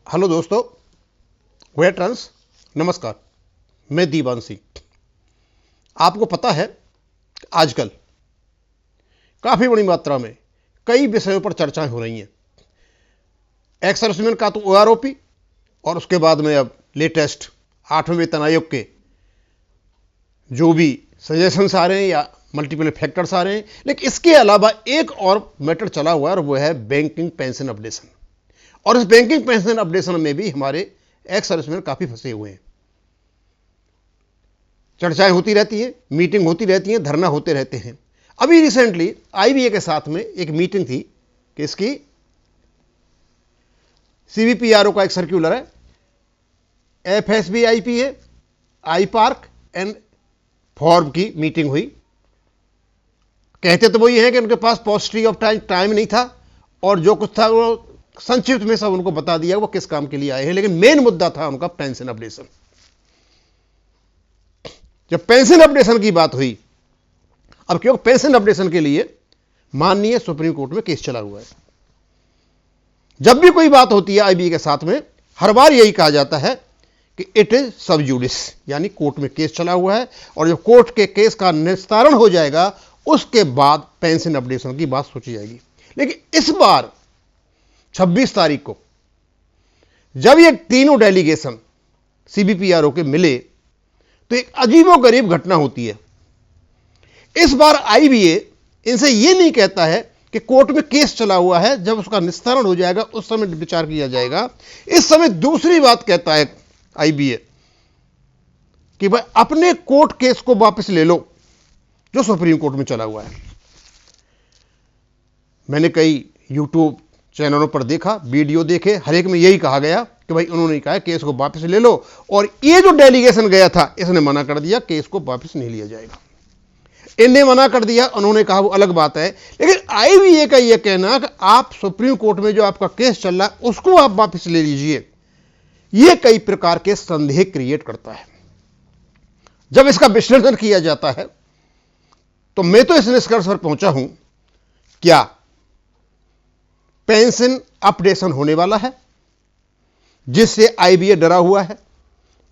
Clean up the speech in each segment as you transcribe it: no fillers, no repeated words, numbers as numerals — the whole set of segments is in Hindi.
हेलो दोस्तों, वेटरन्स नमस्कार। मैं दीवान सिंह। आपको पता है आजकल काफी बड़ी मात्रा में कई विषयों पर चर्चाएं हो रही हैं। एक्स सर्विसमैन का तो ओआरओपी और उसके बाद में अब लेटेस्ट 8वें वेतन आयोग के जो भी सजेशंस आ रहे हैं या मल्टीपल फैक्टर्स आ रहे हैं, लेकिन इसके अलावा एक और मैटर चला हुआ है और वो है बैंकिंग पेंशन अपडेशन। और इस बैंकिंग पेंशन अपडेशन में भी हमारे एक्स सर्विसमैन काफी फंसे हुए हैं। चर्चाएं होती रहती हैं, मीटिंग होती रहती हैं, धरना होते रहते हैं। अभी रिसेंटली आईबीए के साथ में एक मीटिंग थी कि इसकी सीवीपीआरओ का एक सर्क्यूलर है, FSB IPA, I park and form की मीटिंग हुई। कहते तो वही है कि उनके पास पॉजिटिव ऑफ टाइम नहीं था और जो कुछ था वो संक्षिप्त में सब उनको बता दिया वो किस काम के लिए आए हैं, लेकिन मेन मुद्दा था उनका पेंशन अपडेशन। जब पेंशन अपडेशन की बात हुई, अब क्योंकि पेंशन अपडेशन के लिए माननीय सुप्रीम कोर्ट में केस चला हुआ है। जब भी कोई बात होती है आईबीए के साथ में, हर बार यही कहा जाता है कि इट इज सब जुडिस, यानी कोर्ट में केस चला हुआ है और जब कोर्ट के केस का निस्तारण हो जाएगा उसके बाद पेंशन अपडेशन की बात सोची जाएगी। लेकिन इस बार 26 तारीख को जब ये तीनों डेलीगेशन सीबीपीआरओ के मिले तो एक अजीबोगरीब घटना होती है। इस बार आईबीए इनसे ये नहीं कहता है कि कोर्ट में केस चला हुआ है, जब उसका निस्तारण हो जाएगा उस समय विचार किया जाएगा। इस समय दूसरी बात कहता है आईबीए कि भाई अपने कोर्ट केस को वापस ले लो जो सुप्रीम कोर्ट में चला हुआ है। मैंने कई यूट्यूब चैनलों पर देखा, वीडियो देखे, हर एक में यही कहा गया कि भाई उन्होंने कहा केस को वापस ले लो, और ये जो डेलीगेशन गया था इसने मना कर दिया केस को वापस नहीं लिया जाएगा। इनने मना कर दिया, उन्होंने कहा वो अलग बात है। लेकिन आईबीए का यह कहना कि आप सुप्रीम कोर्ट में जो आपका केस चल रहा है उसको आप वापस ले लीजिए, यह कई प्रकार के संदेह क्रिएट करता है। जब इसका विश्लेषण किया जाता है तो मैं तो इस निष्कर्ष पर पहुंचा हूं, क्या पेंशन अपडेशन होने वाला है जिससे आईबीए डरा हुआ है,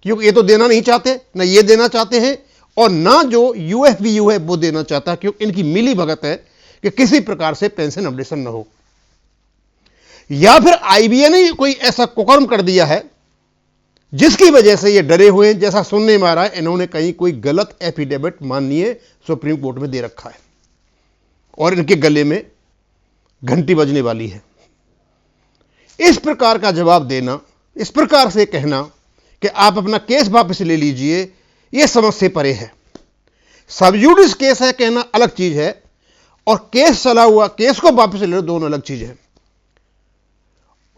क्योंकि ये तो देना नहीं चाहते, ना ये देना चाहते हैं और ना जो यूएफबीयू है वो देना चाहता, क्योंकि इनकी मिली भगत है कि किसी प्रकार से पेंशन अपडेशन ना हो। या फिर आईबीए ने कोई ऐसा कुकर्म कर दिया है जिसकी वजह से ये डरे हुए हैं। जैसा सुनने में आ रहा है इन्होंने कहीं कोई गलत एफिडेविट माननीय सुप्रीम कोर्ट में दे रखा है और इनके गले में घंटी बजने वाली है। इस प्रकार का जवाब देना, इस प्रकार से कहना कि आप अपना केस वापस ले लीजिए, यह समझ से परे है। सबजुडिस केस है कहना अलग चीज है और केस चला हुआ केस को वापस ले लो दोनों अलग चीज है।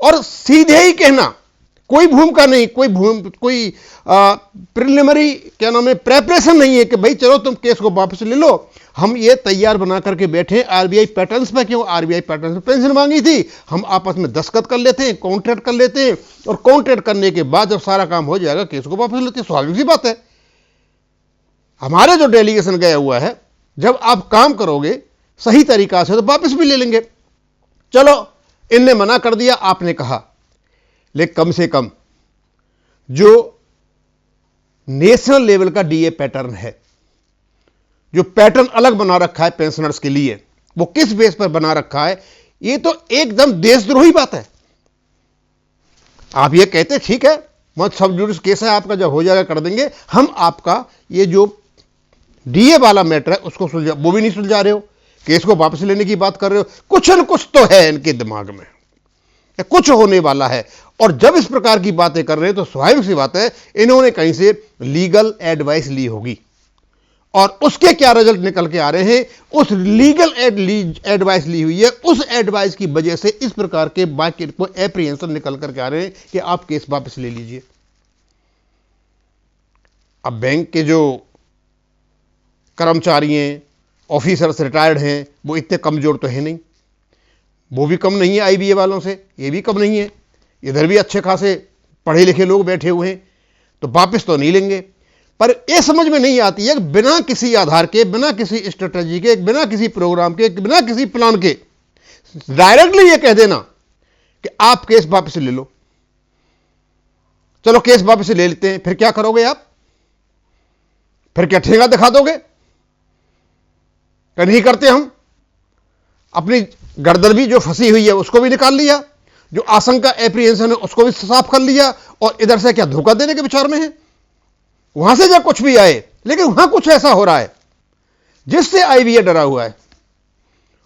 और सीधे ही कहना, कोई भूमिका नहीं, कोई प्रिलिमिनरी क्या नाम है प्रेपरेशन नहीं है कि भाई चलो तुम केस को वापस ले लो, हम ये तैयार बना करके बैठे आरबीआई पैटर्न्स पे। क्यों आरबीआई पैटर्न्स में पेंशन मांगी थी, हम आपस में दस्तखत कर लेते हैं, कॉन्ट्रैक्ट कर लेते हैं और कॉन्ट्रैक्ट करने के बाद जब सारा काम हो जाएगा केस को वापस लेते हैं। स्वाभाविक सी बात है। हमारे जो डेलीगेशन गया हुआ है, जब आप काम करोगे सही तरीका से तो वापस भी ले लेंगे। चलो इनने मना कर दिया, आपने कहा, लेकिन कम से कम जो नेशनल लेवल का डीए पैटर्न है, जो पैटर्न अलग बना रखा है पेंशनर्स के लिए, वो किस बेस पर बना रखा है, ये तो एकदम देशद्रोही बात है। आप ये कहते ठीक है मत सब जुडिस केस है आपका, जब हो जाएगा कर देंगे, हम आपका ये जो डीए वाला मैटर है उसको सुलझा, वो भी नहीं सुलझा रहे हो, केस को वापस लेने की बात कर रहे हो। कुछ न कुछ तो है इनके दिमाग में, कुछ होने वाला है। और जब इस प्रकार की बातें कर रहे हैं तो स्वाभाविक सी बात है इन्होंने कहीं से लीगल एडवाइस ली होगी और उसके क्या रिजल्ट निकल के आ रहे हैं, उस लीगल एडवाइस ली हुई है, उस एडवाइस की वजह से इस प्रकार के बाकी को एप्रीहेंशन निकल करके आ रहे हैं कि आप केस वापस ले लीजिए। अब बैंक के जो कर्मचारी हैं, ऑफिसर्स रिटायर्ड हैं, वो इतने कमजोर तो है नहीं, वो भी कम नहीं है आईबीए वालों से, ये भी कम नहीं है, इधर भी अच्छे खासे पढ़े लिखे लोग बैठे हुए हैं, तो वापस तो नहीं लेंगे। पर यह समझ में नहीं आती है कि बिना किसी आधार के, बिना किसी स्ट्रेटजी के, बिना किसी प्रोग्राम के, बिना किसी प्लान के डायरेक्टली ये कह देना कि आप केस वापस ले लो, चलो केस वापस ले लेते हैं, फिर क्या करोगे आप? फिर क्या ठेंगा दिखा दोगे? क्या नहीं करते हम? अपनी गर्दन भी जो फंसी हुई है उसको भी निकाल लिया, जो आशंका एप्रीहेंशन है उसको भी साफ कर लिया, और इधर से क्या धोखा देने के विचार में है? वहां से जब कुछ भी आए, लेकिन वहां कुछ ऐसा हो रहा है जिससे आईबीए डरा हुआ है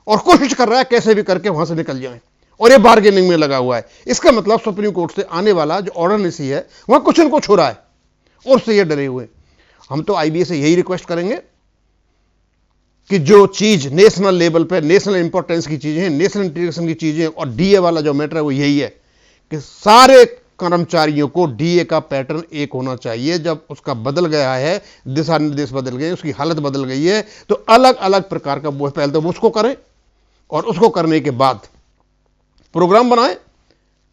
और कोशिश कर रहा है कैसे भी करके वहां से निकल जाए, और ये बार्गेनिंग में लगा हुआ है। इसका मतलब सुप्रीम कोर्ट से आने वाला जो ऑर्डर नीति है वहां कुछ न कुछ हो रहा है, और उससे ये डरे हुए। हम तो आईबीए से यही रिक्वेस्ट करेंगे कि जो चीज नेशनल लेवल पे नेशनल इंपॉर्टेंस की चीजें हैं, नेशनल इंटीग्रेशन की चीजें, और डीए वाला जो मैटर है वो यही है कि सारे कर्मचारियों को डीए का पैटर्न एक होना चाहिए। जब उसका बदल गया है, दिशा निर्देश बदल गए, उसकी हालत बदल गई है, तो अलग अलग प्रकार का वो पहले तो वो उसको करें, और उसको करने के बाद प्रोग्राम बनाएं,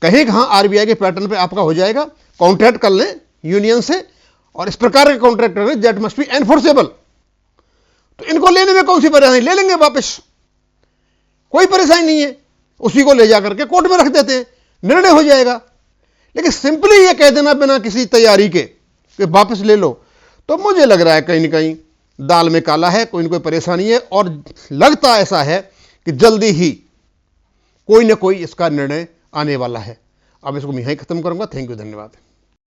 कहीं कहां आरबीआई के पैटर्न पे आपका हो जाएगा, कॉन्ट्रैक्ट कर लें यूनियन से, और इस प्रकार के कॉन्ट्रैक्ट करें दैट मस्ट बी एनफोर्सेबल। तो इनको लेने में कौन सी परेशानी, ले लेंगे वापस, कोई परेशानी नहीं है, उसी को ले जाकर के कोर्ट में रख देते हैं, निर्णय हो जाएगा। लेकिन सिंपली ये कह देना बिना किसी तैयारी के कि वापस ले लो, तो मुझे लग रहा है कहीं ना कहीं दाल में काला है, कोई ना कोई परेशानी है, और लगता ऐसा है कि जल्दी ही कोई ना कोई इसका निर्णय आने वाला है। अब इसको मैं यहीं खत्म करूंगा। थैंक यू, धन्यवाद।